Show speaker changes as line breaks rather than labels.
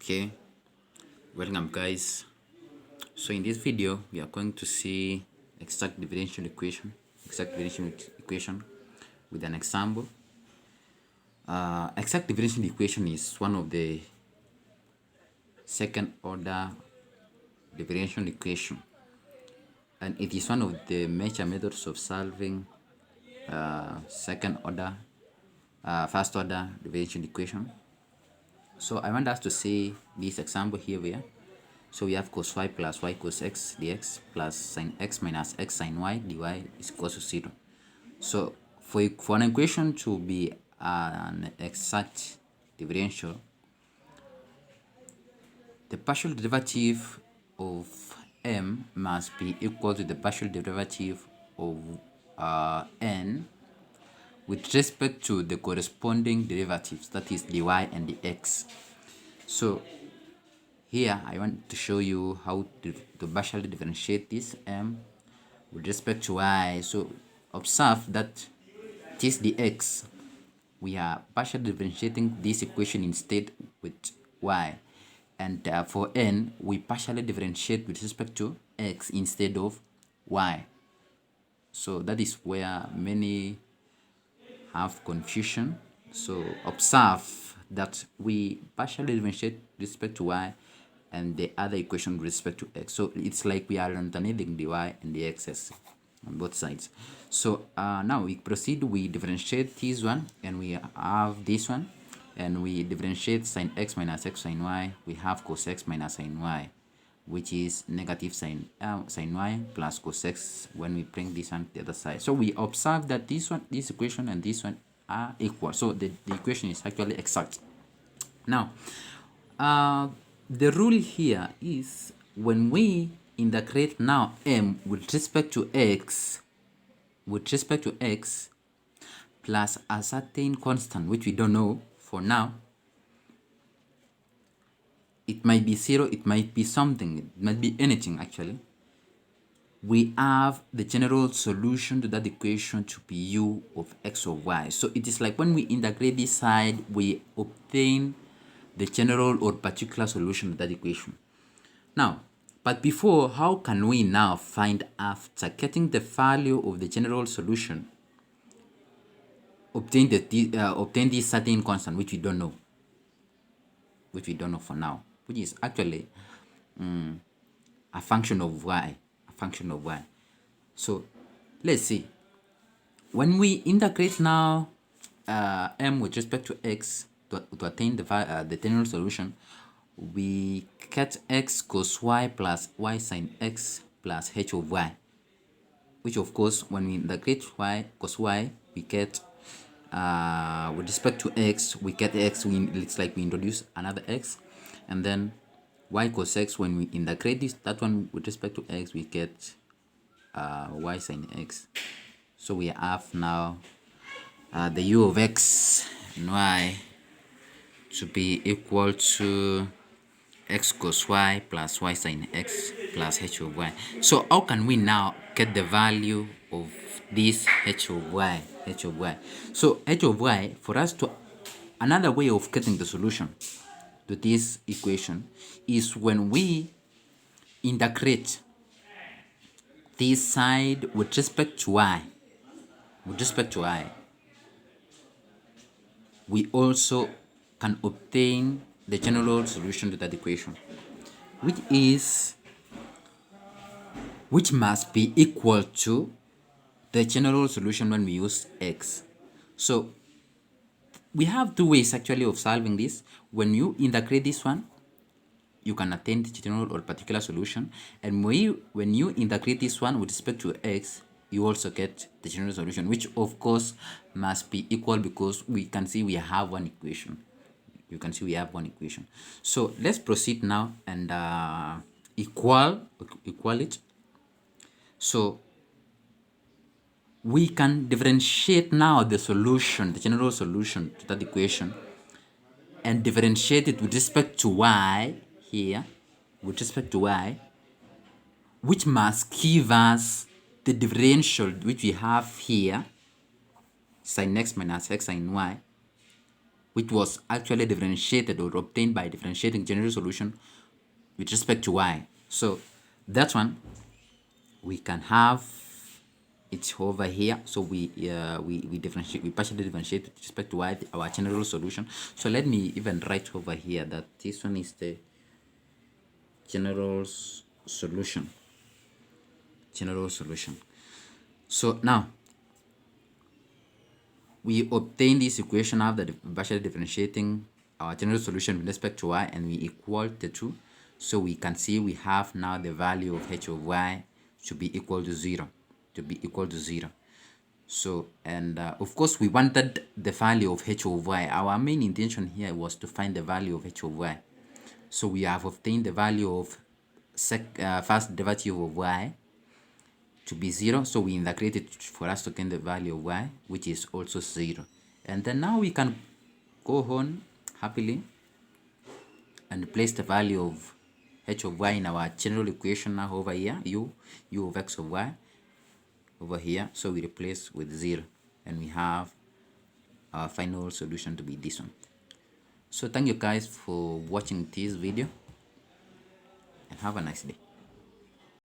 Okay, welcome guys. So in this video we are going to see exact differential equation with an example. Exact differential equation is one of the second order differential equation, and it is one of the major methods of solving first order differential equation. So I want us to see this example here. So we have cos y plus y cos x dx plus sin x minus x sin y dy is equal to 0. So for an equation to be an exact differential, the partial derivative of m must be equal to the partial derivative of n with respect to the corresponding derivatives, that is dy and dx. So here I want to show you how to partially differentiate this m with respect to y. So observe that this dx, we are partially differentiating this equation instead with y, and for n we partially differentiate with respect to x instead of y. So that is where many have confusion. So observe that we partially differentiate with respect to y and the other equation with respect to x. So it's like we are alternating the y and the x's on both sides. So now we proceed, we differentiate this one and we have this one, and we differentiate sin x minus x sin y. We have cos x minus sin y, which is negative sin y plus cos x when we bring this one to the other side. So we observe that this equation and this one are equal. So the equation is actually exact. Now the rule here is when we integrate now m with respect to x plus a certain constant which we don't know for now. It might be 0, it might be something, it might be anything actually. We have the general solution to that equation to be u of x of y. So it is like when we integrate this side, we obtain the general or particular solution to that equation. Now, but before, how can we now find, after getting the value of the general solution, obtain this certain constant which we don't know for now, which is actually a function of y. So let's see, when we integrate now m with respect to x to attain the general solution, we get x cos y plus y sin x plus h of y, which of course when we integrate y cos y, we get with respect to x, we get x, it's like we introduce another x, and then y cos x, when we integrate that one with respect to x, we get y sin x. So we have now the u of x and y to be equal to x cos y plus y sin x plus h of y. So how can we now get the value of this h of y? So h of y, for us to, another way of getting the solution to this equation is when we integrate this side with respect to y. We also can obtain the general solution to that equation, which must be equal to the general solution when we use x. So we have two ways actually of solving this. When you integrate this one, you can attain the general or particular solution, and when you integrate this one with respect to x, you also get the general solution, which of course must be equal, because we can see we have one equation. So let's proceed now and equal it. So we can differentiate now the solution, the general solution to that equation, and differentiate it with respect to y here, which must give us the differential which we have here, sin x minus x sin y, which was actually differentiated or obtained by differentiating general solution with respect to y. So that one we can have it over here. So we differentiate, we partially differentiate with respect to y, our general solution. So let me even write over here that this one is the general solution. General solution. So now we obtain this equation after partially differentiating our general solution with respect to y, and we equal the two. So we can see we have now the value of h of y to be equal to 0, So, and of course we wanted the value of h of y. Our main intention here was to find the value of h of y. So we have obtained the value of first derivative of y to be 0. So we integrate it for us to get the value of y, which is also 0. And then now we can go on happily and place the value of h of y in our general equation now over here, u of x of y over here. So we replace with 0, and we have our final solution to be this one. So thank you guys for watching this video, and have a nice day.